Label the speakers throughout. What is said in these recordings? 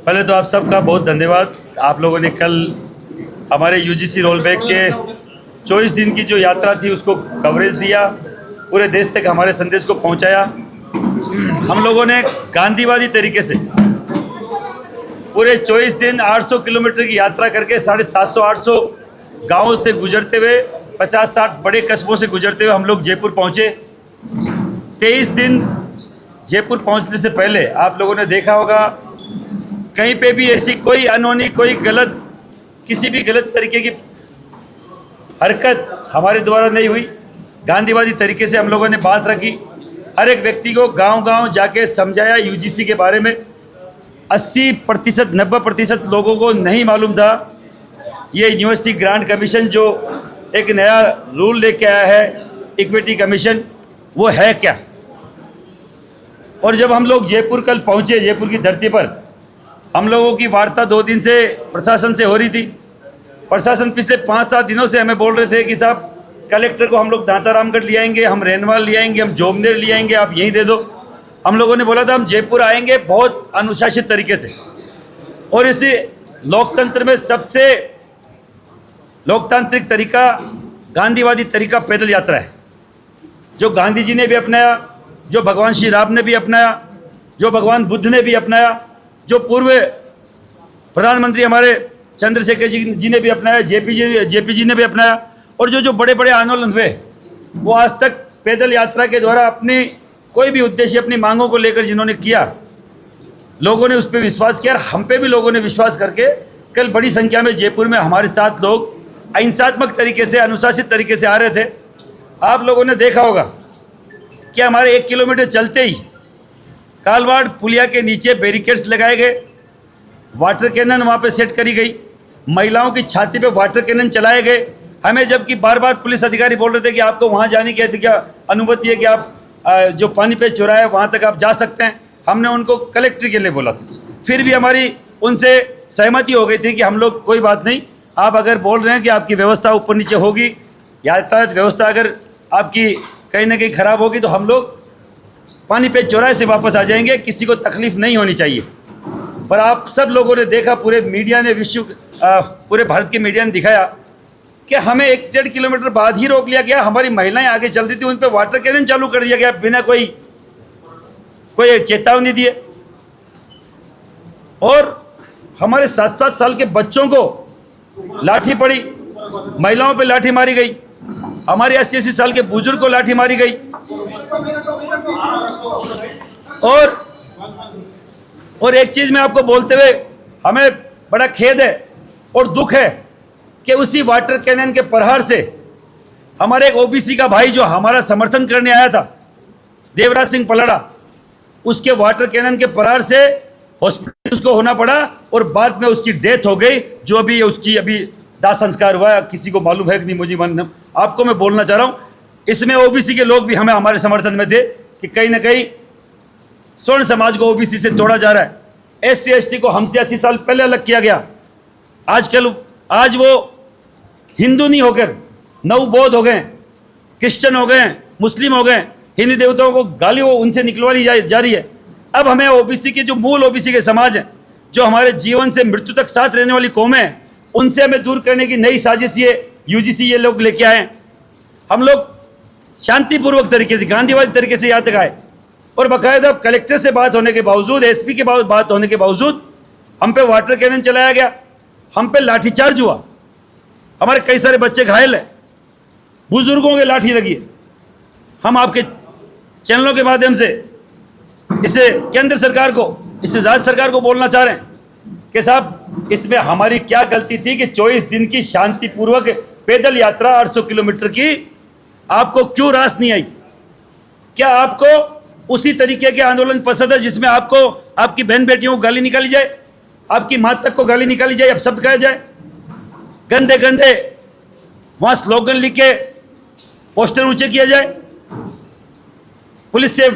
Speaker 1: पहले तो आप सबका बहुत धन्यवाद। आप लोगों ने कल हमारे यूजीसी रोलबैक के 24 दिन की जो यात्रा थी उसको कवरेज दिया, पूरे देश तक हमारे संदेश को पहुंचाया। हम लोगों ने गांधीवादी तरीके से पूरे 24 दिन 800 किलोमीटर की यात्रा करके 750-800 गाँवों से गुजरते हुए 50-60 बड़े कस्बों से गुजरते हुए हम लोग जयपुर पहुँचे। 23 दिन जयपुर पहुँचने से पहले आप लोगों ने देखा होगा कहीं पे भी ऐसी कोई अनहोनी, कोई गलत, किसी भी गलत तरीके की हरकत हमारे द्वारा नहीं हुई। गांधीवादी तरीके से हम लोगों ने बात रखी, हर एक व्यक्ति को गांव-गांव जाके समझाया यूजीसी के बारे में। 80% 90% लोगों को नहीं मालूम था ये यूनिवर्सिटी ग्रांट कमीशन जो एक नया रूल लेके आया है, इक्विटी कमीशन, वो है क्या। और जब हम लोग जयपुर कल पहुँचे, जयपुर की धरती पर हम लोगों की वार्ता 2 दिन से प्रशासन से हो रही थी। प्रशासन पिछले 5-7 दिनों से हमें बोल रहे थे कि साहब कलेक्टर को हम लोग दांतारामगढ़ ले आएंगे, हम रेनवाल ले आएंगे, हम जोबनेर ले आएंगे, आप यहीं दे दो। हम लोगों ने बोला था हम जयपुर आएंगे बहुत अनुशासित तरीके से। और इसी लोकतंत्र में सबसे लोकतांत्रिक तरीका गांधीवादी तरीका पैदल यात्रा है, जो गांधी जी ने भी अपनाया, जो भगवान श्री राम ने भी अपनाया, जो भगवान बुद्ध ने भी अपनाया, जो पूर्व प्रधानमंत्री हमारे चंद्रशेखर जी ने भी अपनाया, जेपी जी ने भी अपनाया। और जो बड़े बड़े आंदोलन हुए वो आज तक पैदल यात्रा के द्वारा अपनी कोई भी उद्देश्य, अपनी मांगों को लेकर जिन्होंने किया, लोगों ने उस पर विश्वास किया। हम पे भी लोगों ने विश्वास करके कल बड़ी संख्या में जयपुर में हमारे साथ लोग अहिंसात्मक तरीके से, अनुशासित तरीके से आ रहे थे। आप लोगों ने देखा होगा कि हमारे 1 किलोमीटर चलते ही कालवाड़ पुलिया के नीचे बैरिकेड्स लगाए गए, वाटर कैनन वहाँ पे सेट करी गई, महिलाओं की छाती पे वाटर कैनन चलाए गए। हमें जबकि बार बार पुलिस अधिकारी बोल रहे थे कि आपको वहाँ जाने की क्या अनुमति है, कि आप जो पानी पे चौराहा है वहाँ तक आप जा सकते हैं। हमने उनको कलेक्टर के लिए बोला था, फिर भी हमारी उनसे सहमति हो गई थी कि हम लोग कोई बात नहीं, आप अगर बोल रहे हैं कि आपकी व्यवस्था ऊपर नीचे होगी, यातायात व्यवस्था अगर आपकी कहीं ना कहीं ख़राब होगी तो हम लोग पानी पे चौराहे से वापस आ जाएंगे, किसी को तकलीफ नहीं होनी चाहिए। पर आप सब लोगों ने देखा, पूरे मीडिया ने पूरे भारत के मीडिया ने दिखाया कि हमें 1-1.5 किलोमीटर बाद ही रोक लिया गया। हमारी महिलाएं आगे चल रही थी, उन पर वाटर कैनन चालू कर दिया गया बिना कोई चेतावनी दिए। और हमारे 7-7 साल के बच्चों को लाठी पड़ी, महिलाओं पे लाठी मारी गई, हमारे 80-80 साल के बुजुर्ग को लाठी मारी गई। और एक चीज़ मैं आपको बोलते हुए हमें बड़ा खेद है और दुख है कि उसी वाटर कैनन के प्रहार से हमारे एक ओबीसी का भाई जो हमारा समर्थन करने आया था, देवराज सिंह पलड़ा, उसके वाटर कैनन के प्रहार से हॉस्पिटल उसको होना पड़ा और बाद में उसकी डेथ हो गई। जो अभी उसकी दाह संस्कार हुआ है, किसी को मालूम है कि नहीं मुझे आपको मैं बोलना चाह रहा हूँ, इसमें ओबीसी के लोग भी हमें हमारे समर्थन में थे कि कहीं ना कहीं स्वर्ण समाज को ओबीसी से तोड़ा जा रहा है। SC ST को हमसे 80 साल पहले अलग किया गया। आज वो हिंदू नहीं होकर नव बौद्ध हो गए, क्रिश्चियन हो गए, मुस्लिम हो गए, हिंदू देवताओं को गाली वो उनसे निकलवाई जा रही है। अब हमें ओबीसी के जो मूल ओबीसी के समाज हैं, जो हमारे जीवन से मृत्यु तक साथ रहने वाली कौमें हैं, उनसे हमें दूर करने की नई साजिश ये यूजीसी ये लोग लेके आए। हम लोग शांतिपूर्वक तरीके से, गांधीवादी तरीके से यहाँ तक आए और बाकायदा कलेक्टर से बात होने के बावजूद, SP के बात होने के बावजूद हम पे वाटर कैनन चलाया गया, हम पे लाठीचार्ज हुआ, हमारे कई सारे बच्चे घायल हैं, बुजुर्गों के लाठी लगी है। हम आपके चैनलों के माध्यम से इसे केंद्र सरकार को, इससे राज्य सरकार को बोलना चाह रहे हैं कि साहब इसमें हमारी क्या गलती थी कि 24 दिन की शांतिपूर्वक पैदल यात्रा 800 किलोमीटर की आपको क्यों रास नहीं आई? क्या आपको उसी तरीके के आंदोलन पसंद है जिसमें आपको आपकी बहन बेटियों को गाली निकाली जाए, आपकी माँ तक को गाली निकाली जाए, अब शब्द कहा जाए, गंदे गंदे वहाँ स्लोगन लिख के पोस्टर ऊंचे किया जाए, पुलिस से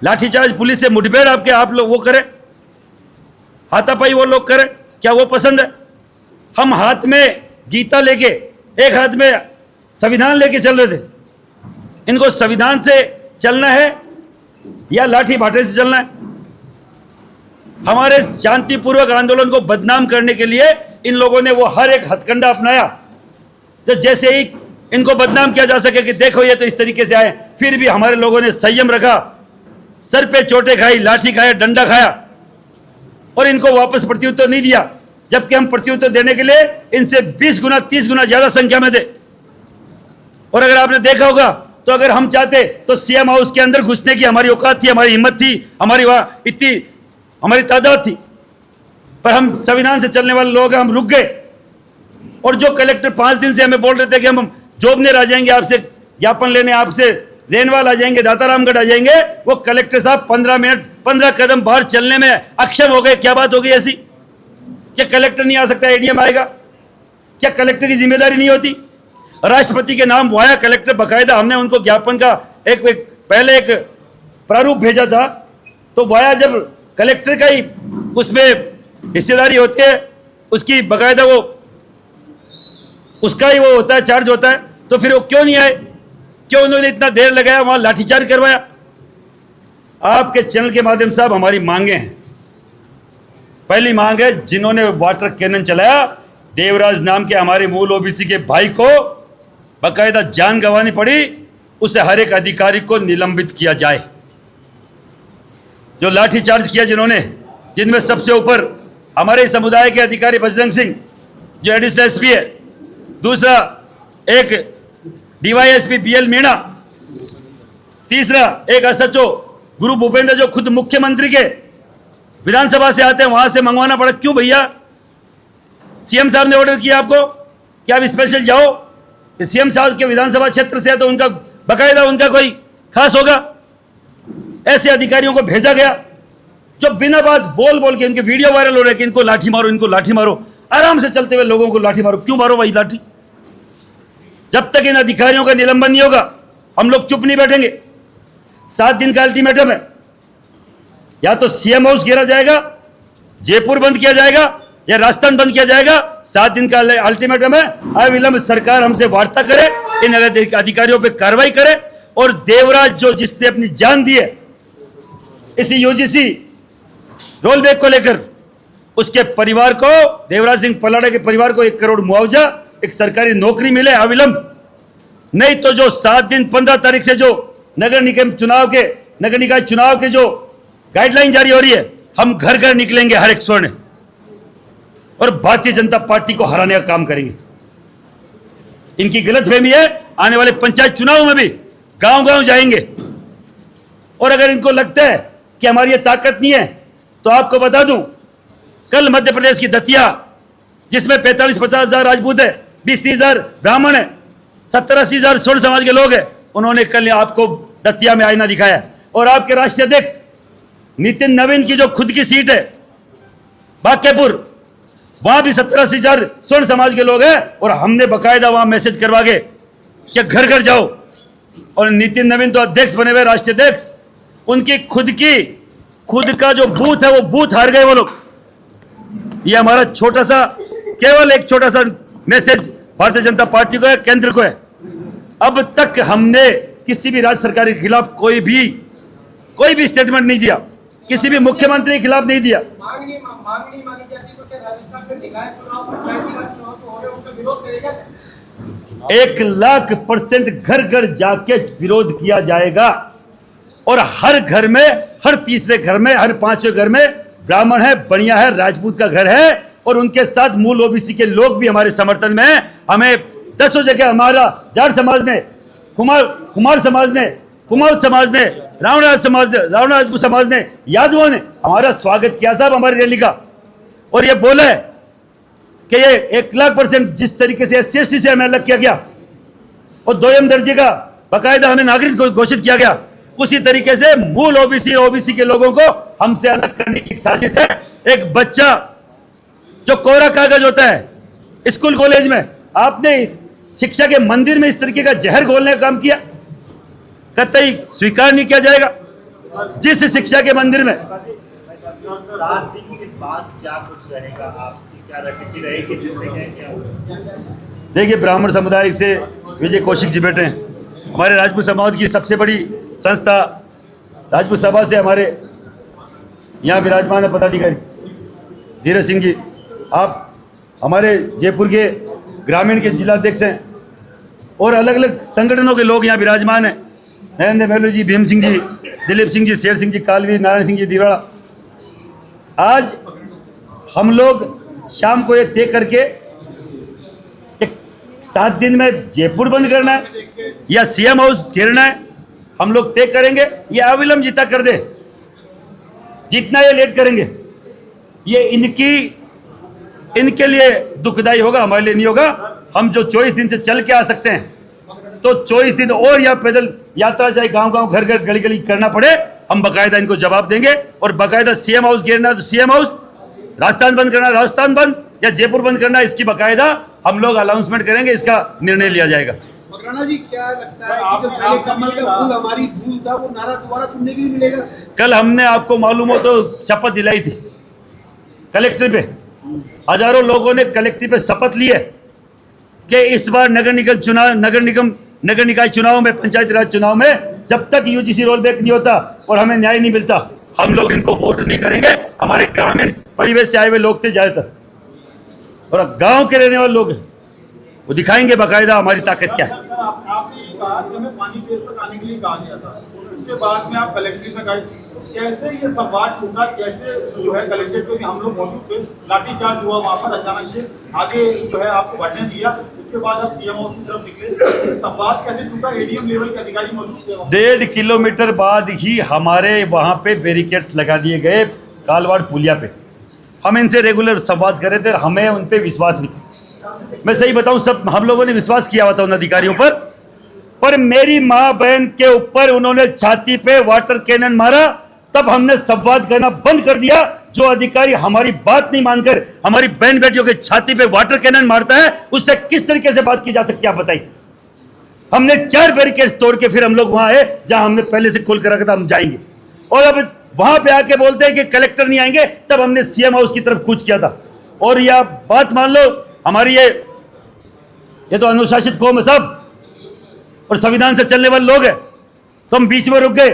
Speaker 1: लाठीचार्ज, पुलिस से मुठभेड़ आप लोग वो करें, हाथापाई वो लोग करें, क्या वो पसंद है? हम हाथ में गीता लेके, एक हाथ में संविधान लेके चल रहे थे। इनको संविधान से चलना है या लाठी भाटे से चलना है? हमारे शांतिपूर्वक आंदोलन को बदनाम करने के लिए इन लोगों ने वो हर एक हथकंडा अपनाया, तो जैसे ही इनको बदनाम किया जा सके कि देखो ये तो इस तरीके से आए। फिर भी हमारे लोगों ने संयम रखा, सर पे चोटें खाई, लाठी खाया, डंडा खाया और इनको वापस प्रत्युत्तर नहीं दिया, जबकि हम प्रत्युत्तर देने के लिए इनसे 20 गुना 30 गुना ज्यादा संख्या में थे। और अगर आपने देखा होगा तो अगर हम चाहते तो सीएम हाउस के अंदर घुसने की हमारी औकात थी, हमारी हिम्मत थी, हमारी वहां इतनी हमारी तादाद थी, पर हम संविधान से चलने वाले लोग हैं, हम रुक गए। और जो कलेक्टर 5 दिन से हमें बोल रहे थे कि हम जोबनेर आ जाएंगे, आपसे ज्ञापन लेने, आपसे रेनवाल आ जाएंगे, दातारामगढ़ आ जाएंगे, वो कलेक्टर साहब 15 मिनट 15 कदम बाहर चलने में अक्षम हो गए। क्या बात हो गई ऐसी? क्या कलेक्टर नहीं आ सकता, एडीएम आएगा? क्या कलेक्टर की जिम्मेदारी नहीं होती? राष्ट्रपति के नाम वाया कलेक्टर, बकायदा हमने उनको ज्ञापन का पहले एक प्रारूप भेजा था, तो वाया जब कलेक्टर का ही उसमें हिस्सेदारी होती है, उसकी बकायदा वो उसका ही वो होता है, चार्ज होता है, तो फिर वो क्यों नहीं आए? क्यों उन्होंने इतना देर लगाया, वहां लाठीचार्ज करवाया? आपके चैनल के माध्यम से आप हमारी मांगे हैं। पहली मांग है, जिन्होंने वाटर कैनन चलाया, देवराज नाम के हमारे मूल ओबीसी के भाई को बकायदा जान गंवानी पड़ी, उसे हर एक अधिकारी को निलंबित किया जाए। जो लाठीचार्ज किया जिन्होंने, जिनमें सबसे ऊपर हमारे समुदाय के अधिकारी बजरंग सिंह जो एडिशनल एसपी है, दूसरा एक डीवाईएसपी बीएल मीणा, तीसरा एक एसएचओ गुरु भूपेंद्र जो खुद मुख्यमंत्री के विधानसभा से आते हैं, वहां से मंगवाना पड़ा। क्यों भैया? सीएम साहब ने ऑर्डर किया आपको कि आप स्पेशल जाओ? सीएम साहब के विधानसभा क्षेत्र से है तो उनका बकायदा उनका कोई खास होगा? ऐसे अधिकारियों को भेजा गया जो बिना बात बोल बोल के, इनके वीडियो वायरल हो रहे कि इनको लाठी मारो, इनको लाठी मारो। आराम से चलते हुए लोगों को लाठी मारो। क्यों मारो भाई लाठी? जब तक इन अधिकारियों का निलंबन नहीं होगा हम लोग चुप नहीं बैठेंगे। 7 दिन का अल्टीमेटम है, या तो सीएम हाउस घेरा जाएगा, जयपुर बंद किया जाएगा, या राजस्थान बंद किया जाएगा। 7 दिन का अल्टीमेटम है। अविलंब सरकार हमसे वार्ता करे, इन अधिकारियों पे कार्रवाई करे, और देवराज जो जिसने अपनी जान दी है इसी यूजीसी रोल बैक को लेकर, उसके परिवार को, देवराज सिंह पलाड़ा के परिवार को 1 करोड़ मुआवजा, एक सरकारी नौकरी मिले अविलंब। नहीं तो जो 7 दिन 15 तारीख से जो नगर निकाय चुनाव के जो गाइडलाइन जारी हो रही है, हम घर घर निकलेंगे हर एक स्वर्ण, और भारतीय जनता पार्टी को हराने का काम करेंगे। इनकी गलतफहमी है, आने वाले पंचायत चुनाव में भी गांव गांव जाएंगे। और अगर इनको लगता है कि हमारी ये ताकत नहीं है, तो आपको बता दूं, कल मध्य प्रदेश की दतिया, जिसमें 45-50 हजार राजपूत है, 20-30 हजार ब्राह्मण है, 70-80 हजार छोड़ समाज के लोग हैं, उन्होंने कल आपको दतिया में आईना दिखाया। और आपके राष्ट्रीय अध्यक्ष नितिन नवीन की जो खुद की सीट है बांकेपुर, वहां भी 70-80 हजार स्वर्ण समाज के लोग हैं, और हमने बकायदा वहां मैसेज करवा के कि घर घर जाओ। और नितिन नवीन तो अध्यक्ष बने हुए, राष्ट्रीय अध्यक्ष, उनकी खुद का जो बूथ है वो बूथ हार गए वो लोग। ये हमारा छोटा सा, केवल एक छोटा सा मैसेज भारतीय जनता पार्टी को है, केंद्र को है। अब तक हमने किसी भी राज्य सरकार के खिलाफ कोई भी स्टेटमेंट नहीं दिया, किसी भी मुख्यमंत्री के खिलाफ नहीं दिया।
Speaker 2: मांगनी मांगी जाती तो क्या राजस्थान में निकाय चुनाव, पंचायत चुनाव तो हो रहे, उसका विरोध करेगा?
Speaker 1: 1,00,000% घर घर जाके विरोध किया जाएगा। और हर घर में, हर तीसरे घर में, हर 5वें घर में ब्राह्मण है, बनिया है, राजपूत का घर है, और उनके साथ मूल ओबीसी के लोग भी हमारे समर्थन में हैं। हमें 10 जगह हमारा जाट समाज ने, कुमार समाज ने, कुमाऊं समाज ने, रावण राजपूत समाज ने, यादवों ने हमारा स्वागत किया साहब हमारी रैली का। और ये बोला है कि ये 1,00,000% जिस तरीके से SC/ST से हमें अलग किया गया और 2ym दर्जे का बाकायदा हमें नागरिक घोषित किया गया, उसी तरीके से मूल ओबीसी के लोगों को हमसे अलग करने की साजिश है। एक बच्चा जो कोरा कागज होता है स्कूल कॉलेज में, आपने शिक्षा के मंदिर में इस तरीके का जहर घोलने का काम किया, कतई स्वीकार नहीं किया जाएगा। जिस शिक्षा के मंदिर में
Speaker 3: 7 दिन के बाद क्या कुछ रहेगा, आपकी क्या रणनीति रहेगी, जिससे क्या?
Speaker 1: देखिए, ब्राह्मण समुदाय से विजय कौशिक जी बैठे हैं, हमारे राजपूत समाज की सबसे बड़ी संस्था राजपूत सभा से हमारे यहाँ विराजमान है पदाधिकारी धीरज सिंह जी, आप हमारे जयपुर के ग्रामीण के जिलाध्यक्ष हैं और अलग अलग संगठनों के लोग यहाँ विराजमान हैं, नरेंद्र महलू जी, भीम सिंह जी, दिलीप सिंह जी, शेर सिंह जी, कालवी, नारायण सिंह जी दिवाड़ा। आज हम लोग शाम को ये तय करके कि 7 दिन में जयपुर बंद करना है या सीएम हाउस घेरना है, हम लोग तय करेंगे। ये अविलंब जितना कर दे, जितना ये लेट करेंगे ये इनके लिए दुखदाई होगा, हमारे लिए नहीं होगा। हम जो 24 दिन से चल के आ सकते हैं तो 24 दिन और या पैदल यात्रा चाहे गांव-गांव, घर-घर, गली-गली करना पड़े, हम बाकायदा इनको जवाब देंगे। और बाकायदा सीएम हाउस घेरना तो सीएम हाउस, राजस्थान बंद करना राजस्थान बंद या जयपुर बंद करना, इसकी बाकायदा हम लोग अनाउंसमेंट करेंगे, इसका निर्णय लिया जाएगा।
Speaker 4: मकराना जी, क्या लगता है कि जो पहले कमल का फूल हमारी भूल था, वो नारा दोबारा सुनने के लिए मिलेगा?
Speaker 1: कल हमने आपको मालूम हो तो शपथ दिलाई थी कलेक्टर पे, हजारों लोगों ने कलेक्टर पे शपथ ली है कि इस बार नगर निकाय चुनाव में, पंचायती राज चुनाव में जब तक यूजीसी रोल बैक नहीं होता और हमें न्याय नहीं मिलता, हम लोग इनको वोट नहीं करेंगे। हमारे ग्रामीण परिवेश से आए हुए लोग थे ज्यादातर और गांव के रहने वाले लोग हैं, वो दिखाएंगे बाकायदा हमारी ताकत क्या है।
Speaker 5: आपने ये कहा कि हमें पानी पेज तक आने के लिए कहा गया था, उसके बाद में आप कलेक्ट्रेट तक आए, तो कैसे ये संवाद टूटा? कैसे जो है कलेक्ट्रेट पे भी हम लोग मौजूद थे, लाठीचार्ज हुआ वहाँ पर अचानक से, आगे जो है आपको बढ़ने दिया, उसके बाद आप सीएम हाउस की तरफ निकले, संवाद कैसे टूटा? एडीएम लेवल के अधिकारी मौजूद थे।
Speaker 1: 1.5 किलोमीटर बाद ही हमारे वहाँ पे बैरिकेड्स लगा दिए गए कालवाड़ पुलिया पे। हम इनसे रेगुलर संवाद कर रहे थे, हमें उन पे विश्वास भी था। मैं सही बताऊं, सब हम लोगों ने विश्वास किया हुआ था उन अधिकारियों पर मेरी माँ बहन के ऊपर उन्होंने छाती पे वाटर कैनन मारा, तब हमने संवाद करना बंद कर दिया। जो अधिकारी हमारी बात नहीं मानकर हमारी बहन बेटियों के छाती पे वाटर कैनन मारता है, उससे किस तरीके से बात की जा सकती है, आप बताइए। हमने 4 बैरिकेड्स तोड़ के फिर हम लोग वहां आए जहां हमने पहले से खोल कर रखा था, हम जाएंगे। और अब वहां पे आके बोलते हैं कि कलेक्टर नहीं आएंगे, तब हमने सीएम हाउस की तरफ कूच किया था। और यह बात मान लो, हमारी ये तो अनुशासित कौम है सब और संविधान से चलने वाले लोग हैं, तो हम बीच में रुक गए।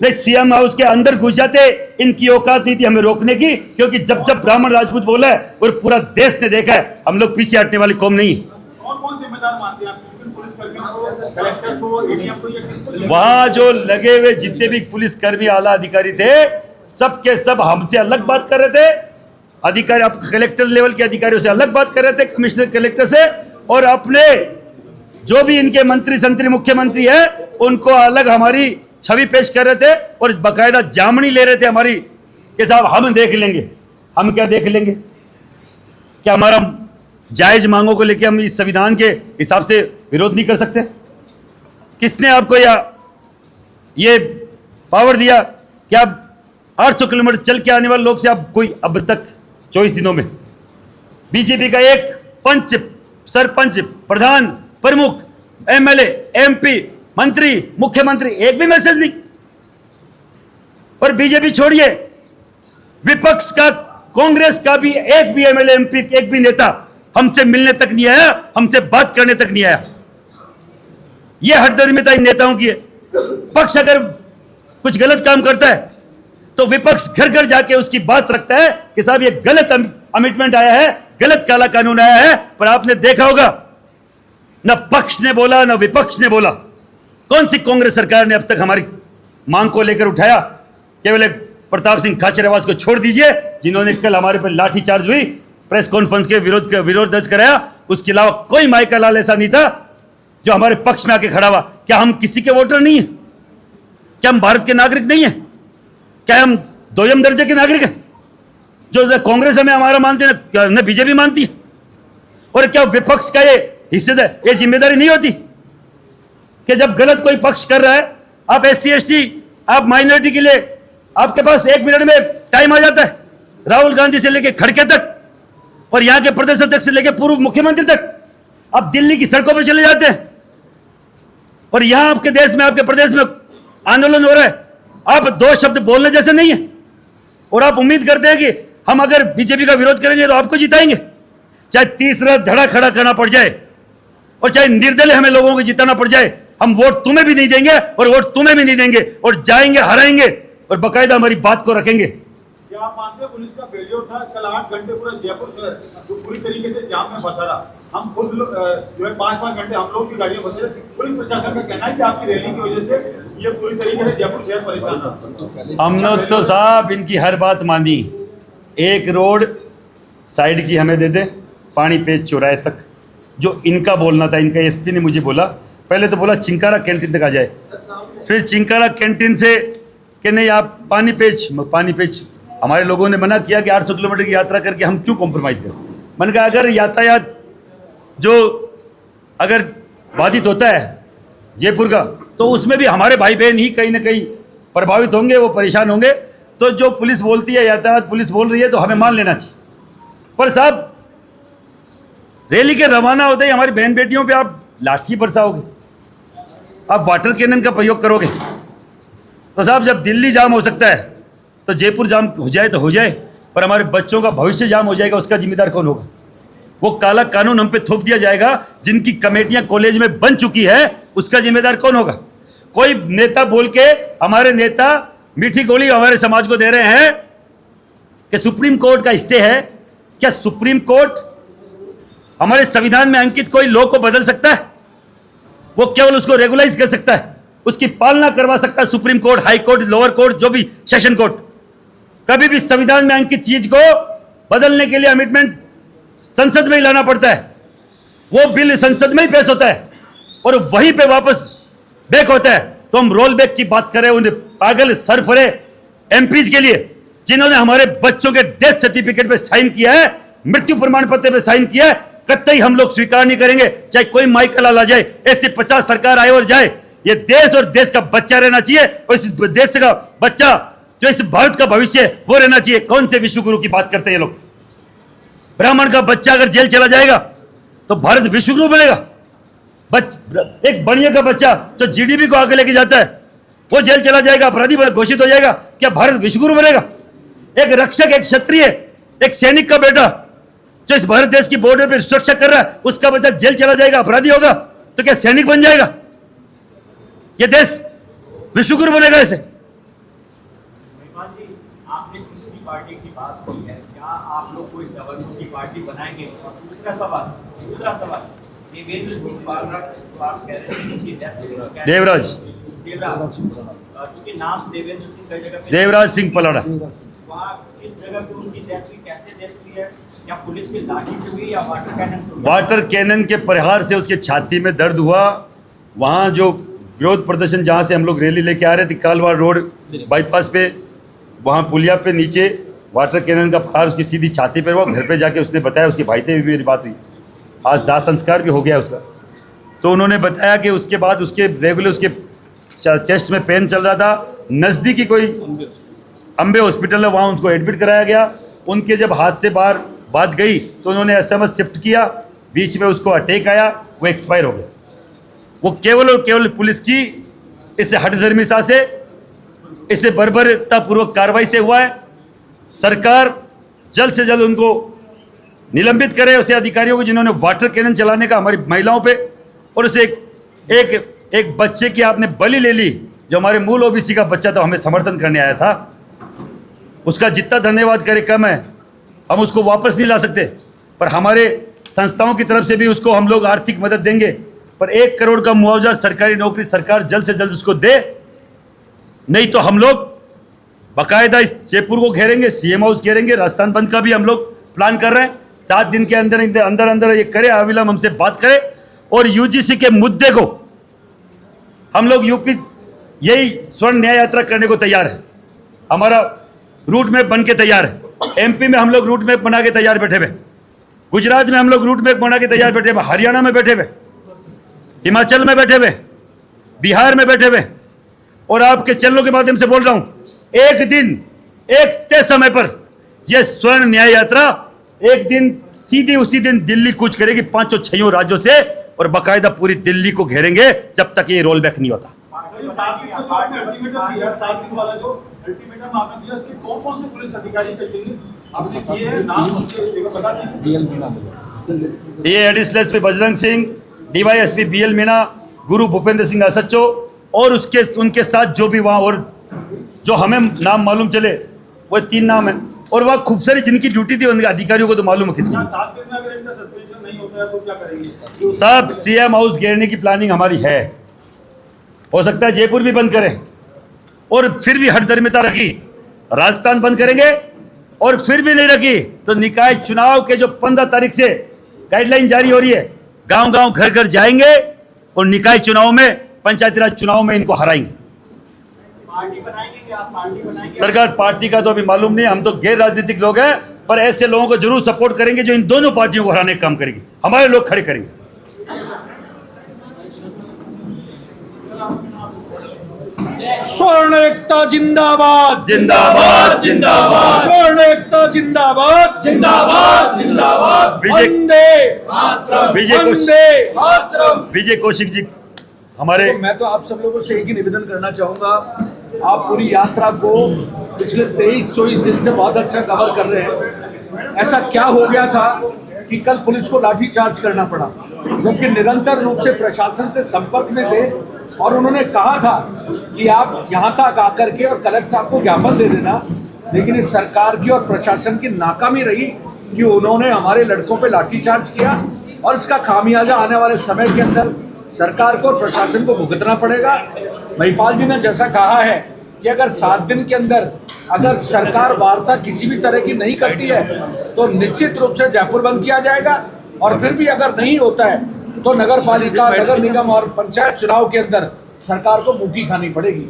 Speaker 1: नहीं, सीएम हाउस के अंदर घुस जाते, इनकी औकात नहीं थी हमें रोकने की, क्योंकि जब ब्राह्मण राजपूत बोला है और पूरा देश ने देखा है, हम लोग पीछे हटने वाली कौम नहीं है।
Speaker 5: और कौन जिम्मेदार मानते हैं आप? पुलिस कर्मियों को, कलेक्टर को, एडीएम को, या किसको?
Speaker 1: वहां जो लगे हुए जितने भी पुलिसकर्मी, आला अधिकारी थे, सबके सब हमसे अलग बात कर रहे थे। अधिकारी, आप कलेक्टर लेवल के अधिकारियों से अलग बात कर रहे थे, कमिश्नर कलेक्टर से, और अपने जो भी इनके मंत्री संतरी मुख्यमंत्री है उनको अलग हमारी छवि पेश कर रहे थे और बाकायदा जामनी ले रहे थे हमारी कि साहब हम देख लेंगे। हम क्या देख लेंगे? क्या हमारा जायज मांगों को लेकर हम इस संविधान के हिसाब से विरोध नहीं कर सकते? किसने आपको ये पावर दिया कि आप 800 किलोमीटर चल के आने वाले लोग से आप कोई अब तक 24 दिनों में बीजेपी का एक पंच, सरपंच, प्रधान, प्रमुख, एमएलए, एमपी, मंत्री, मुख्यमंत्री, एक भी मैसेज नहीं। और बीजेपी छोड़िए, विपक्ष का, कांग्रेस का भी एक भी एमएलए, एमपी, एक भी नेता हमसे मिलने तक नहीं आया, हमसे बात करने तक नहीं आया। यह हठधर्मिता इन नेताओं की है। पक्ष अगर कुछ गलत काम करता है तो विपक्ष घर घर जाके उसकी बात रखता है कि साहब ये गलत अमिटमेंट आया है, गलत काला कानून आया है। पर आपने देखा होगा, न पक्ष ने बोला न विपक्ष ने बोला। कौन सी कांग्रेस सरकार ने अब तक हमारी मांग को लेकर उठाया? केवल एक प्रताप सिंह खाचरियावास को छोड़ दीजिए, जिन्होंने कल हमारे पर लाठीचार्ज हुई, प्रेस कॉन्फ्रेंस के विरोध दर्ज कराया। उसके अलावा कोई माइका लाल ऐसा नहीं था जो हमारे पक्ष में आके खड़ा हुआ। क्या हम किसी के वोटर नहीं है? क्या हम भारत के नागरिक नहीं है? क्या हम दोयम दर्जे के नागरिक हैं? जो कांग्रेस हमें हमारा मानते हैं, न बीजेपी मानती है। और क्या विपक्ष का ये हिस्सेदार, ये जिम्मेदारी नहीं होती कि जब गलत कोई पक्ष कर रहा है, आप SC ST, आप माइनॉरिटी के लिए आपके पास 1 मिनट में टाइम आ जाता है, राहुल गांधी से लेकर खड़के तक और यहाँ के प्रदेश अध्यक्ष से लेकर पूर्व मुख्यमंत्री तक, आप दिल्ली की सड़कों पर चले जाते हैं और यहाँ आपके देश में, आपके प्रदेश में आंदोलन हो रहा है। आप 2 शब्द बोलने जैसे नहीं है और आप उम्मीद करते हैं कि हम अगर बीजेपी का विरोध करेंगे तो आपको जिताएंगे, चाहे तीसरा धड़ा खड़ा करना पड़ जाए और चाहे निर्दलीय हमें लोगों को जिताना पड़ जाए। हम वोट तुम्हें भी नहीं देंगे और वोट तुम्हें भी नहीं देंगे और जाएंगे, हराएंगे और बाकायदा हमारी बात को रखेंगे।
Speaker 5: क्या आप मानते हैं पुलिस का फेलियर था? कल 8 घंटे पूरा जयपुर शहर जो पूरी तरीके से जाम में फंसा रहा, हम खुद जो है 5-5 घंटे हम लोग की गाड़ियों में फंसे रहे। पुलिस प्रशासन का कहना है कि आपकी रैली की वजह से ये पूरी तरीके से जयपुर शहर परेशान था।
Speaker 1: हमने तो साहब इनकी हर बात मानी। एक रोड साइड की हमें दे दे, पानी पेज चौराहे तक, जो इनका बोलना था। इनका एसपी ने मुझे बोला, पहले तो बोला चिंकारा कैंटीन तक आ जाए, फिर चिंकारा कैंटीन से कि नहीं आप पानी पेज। हमारे लोगों ने मना किया कि 800 किलोमीटर की यात्रा करके हम क्यों कॉम्प्रोमाइज़ करें। मैंने कहा अगर यातायात जो अगर बाधित होता है जयपुर का, तो उसमें भी हमारे भाई बहन ही कहीं ना कहीं प्रभावित होंगे, वो परेशान होंगे। तो जो पुलिस बोलती है, यातायात पुलिस बोल रही है, तो हमें मान लेना चाहिए। पर साहब रैली के रवाना होते ही हमारी बहन बेटियों पे आप लाठी बरसाओगे, आप वाटर कैनन का प्रयोग करोगे, तो साहब जब दिल्ली जाम हो सकता है तो जयपुर जाम हो जाए तो हो जाए, पर हमारे बच्चों का भविष्य जाम हो जाएगा, उसका जिम्मेदार कौन होगा? वो काला कानून हम पे थोप दिया जाएगा, जिनकी कमेटियां कॉलेज में बन चुकी है, उसका जिम्मेदार कौन होगा? कोई नेता बोल के, हमारे नेता मीठी गोली हमारे समाज को दे रहे हैं कि सुप्रीम कोर्ट का स्टे है। क्या सुप्रीम कोर्ट हमारे संविधान में अंकित कोई लॉ को बदल सकता है? वो केवल उसको रेगुलाइज कर सकता है, उसकी पालना करवा सकता है supreme court, high court, lower court, जो भी सेशन कोर्ट। कभी भी संविधान में अंकित चीज को बदलने के लिए अमेंडमेंट संसद में ही लाना पड़ता है। वो बिल संसद में ही पेश होता है और वहीं पे वापस बैक होता है। तो हम रोल बैक की बात करें उन पागल सरफरे एमपीज के लिए, जिन्होंने हमारे बच्चों के डेथ सर्टिफिकेट पे साइन किया है, मृत्यु प्रमाण पत्र पे साइन किया है, कतई हम लोग स्वीकार नहीं करेंगे। चाहे कोई माइकल आ जाए, ऐसी 50 सरकार आए और जाए, ये देश और देश का बच्चा रहना चाहिए, और इस देश का बच्चा जो इस भारत का भविष्य है वो रहना चाहिए। कौन से विश्व गुरु की बात करते हैं ये लोग? ब्राह्मण का बच्चा अगर जेल चला जाएगा तो भारत विश्व गुरु बनेगा? एक बनिया का बच्चा जो जीडीपी को आगे लेके जाता है वो जेल चला जाएगा, अपराधी घोषित हो जाएगा, क्या भारत विश्व गुरु बनेगा? एक रक्षक, एक क्षत्रिय, एक सैनिक का बेटा जो इस भारत देश की बॉर्डर पर सुरक्षा कर रहा है, उसका बच्चा जेल चला जाएगा, अपराधी होगा, तो क्या सैनिक बन जाएगा? ये देश विश्व गुरु बनेगा ऐसे?
Speaker 6: महिपाल जी, आपने तीसरी पार्टी की बात की है, क्या आप लोग कोई सबक की पार्टी बनाएंगे? दूसरा सवाल देवेंद्र सिंह पालरा कह रहे थे उनकी डेथ
Speaker 1: देवराज,
Speaker 6: चूंकि नाम देवेंद्र सिंह का जगह
Speaker 1: देवराज सिंह पलाड़ा,
Speaker 6: वहाँ किस जगह पे उनकी डेथ हुई, कैसे डेथ हुई है? या पुलिस की लाठी से हुई या वाटर कैनन से हुई?
Speaker 1: वाटर कैनन के प्रहार से उसके छाती में दर्द हुआ। वहाँ जो विरोध प्रदर्शन जहाँ से हम लोग रैली लेके आ रहे थे, कालवाड़ रोड बाईपास पे, वहाँ पुलिया पे नीचे वाटर कैनन का प्रहार उसकी सीधी छाती पर हुआ। घर पे जाके उसने बताया, उसके भाई से भी मेरी बात हुई, आज दाह संस्कार भी हो गया उसका। तो उन्होंने बताया कि उसके बाद उसके रेगुलर उसके चेस्ट में पेन चल रहा था, नज़दीकी कोई अम्बे हॉस्पिटल है, वहाँ उनको एडमिट कराया गया। उनके जब हाथ से बाहर बात गई तो उन्होंने एसएमएस शिफ्ट किया, बीच में उसको अटैक आया, वो एक्सपायर हो गया। वो केवल और केवल पुलिस की इसे हठधर्मिता से, इसे बर्बरतापूर्वक कार्रवाई से हुआ है। सरकार जल्द से जल्द उनको निलंबित करे, उसे अधिकारियों को जिन्होंने वाटर कैनन चलाने का हमारी महिलाओं पे, और उसे एक बच्चे की आपने बलि ले ली, जो हमारे मूल ओबीसी का बच्चा था, हमें समर्थन करने आया था, उसका जितना धन्यवाद करे कम है। हम उसको वापस नहीं ला सकते, पर हमारे संस्थाओं की तरफ से भी उसको हम लोग आर्थिक मदद देंगे। पर 1 करोड़ का मुआवजा सरकारी नौकरी सरकार जल्द से जल्द उसको दे, नहीं तो हम लोग बाकायदा इस जयपुर को घेरेंगे, सीएम हाउस घेरेंगे। राजस्थान बंद का भी हम लोग प्लान कर रहे हैं। 7 दिन के अंदर ये करे, अविलंब हमसे बात करे, और यूजीसी के मुद्दे को हम लोग यूपी यही स्वर्ण न्याय यात्रा करने को तैयार है। हमारा रूट मैप बन के तैयार है। एमपी में हम लोग रूट मैप बना के तैयार बैठे हुए, गुजरात में हम लोग रूट मैप बना के तैयार बैठे हुए, हरियाणा में बैठे हुए, हिमाचल में बैठे हुए, बिहार में बैठे हुए, और आपके चैनलों के माध्यम से बोल रहा हूं, एक दिन एक तय समय पर यह स्वर्ण न्याय यात्रा एक दिन सीधी उसी दिन दिल्ली कूच करेगी 5-6 राज्यों से, और बाकायदा पूरी दिल्ली को घेरेंगे जब तक ये रोल बैक नहीं होता।
Speaker 5: अल्टीमेटम दिया, 7 दिन वाला जो अल्टीमेटम आपने दिया, उसके कौन से पुलिस अधिकारी के चिन्ह आपने किए हैं, नाम उनके बता दीजिए।
Speaker 1: ये additional SP Bajrang Singh, DYSP BL Meena, Guru Bhupendra Singh असच्चो, और उनके साथ जो भी वहाँ और जो हमें नाम मालूम चले, वो वो 3 नाम है। और वह खूब सारी जिनकी ड्यूटी थी उनके अधिकारियों को तो मालूम है किसकी।
Speaker 5: 7 दिन में अगर इनका सस्पेंशन नहीं होता है तो क्या करेंगे?
Speaker 1: सब सीएम हाउस घेरने की प्लानिंग हमारी है। हो सकता है जयपुर भी बंद करें, और फिर भी हठधर्मिता रखी राजस्थान बंद करेंगे, और फिर भी नहीं रखी तो निकाय चुनाव के जो 15 तारीख से गाइडलाइन जारी हो रही है, गांव गांव घर घर जाएंगे और निकाय चुनाव में, पंचायती राज चुनाव में इनको हराएंगे।
Speaker 6: पार्टी बनाएंगे कि आप पार्टी बनाएंगे?
Speaker 1: सरकार पार्टी का तो अभी मालूम नहीं, हम तो गैर राजनीतिक लोग हैं, पर ऐसे लोगों को जरूर सपोर्ट करेंगे जो इन दोनों पार्टियों को हराने का काम करेंगे। हमारे लोग खड़े करेंगे।
Speaker 4: स्वर्ण एकता जिंदाबाद,
Speaker 1: जिंदाबाद जिंदाबाद
Speaker 4: स्वर्ण एकता जिंदाबाद,
Speaker 2: जिंदाबाद जिंदाबाद
Speaker 1: विजय विजय कौशिक
Speaker 2: मातरम।
Speaker 1: विजय कौशिक जी हमारे।
Speaker 4: तो मैं तो आप सब लोगों से एक ही निवेदन करना चाहूंगा, आप पूरी यात्रा को पिछले 23-24 दिन से बहुत अच्छा कवर कर रहे हैं। ऐसा क्या हो गया था कि कल पुलिस को लाठीचार्ज करना पड़ा, जबकि निरंतर रूप से प्रशासन से संपर्क में थे, और उन्होंने कहा था कि आप यहाँ तक आकर के और कलेक्टर साहब को ज्ञापन दे देना। लेकिन इस सरकार की और प्रशासन की नाकामी रही कि उन्होंने हमारे लड़कों पे लाठीचार्ज किया, और इसका खामियाजा आने वाले समय के अंदर सरकार को और प्रशासन को भुगतना पड़ेगा। महिपाल जी ने जैसा कहा है कि अगर 7 दिन के अंदर अगर सरकार वार्ता किसी भी तरह की नहीं करती है तो निश्चित रूप से जयपुर बंद किया जाएगा, और फिर भी अगर नहीं होता है तो नगर पालिका, नगर निगम और पंचायत चुनाव के अंदर सरकार को मुक्की खानी पड़ेगी।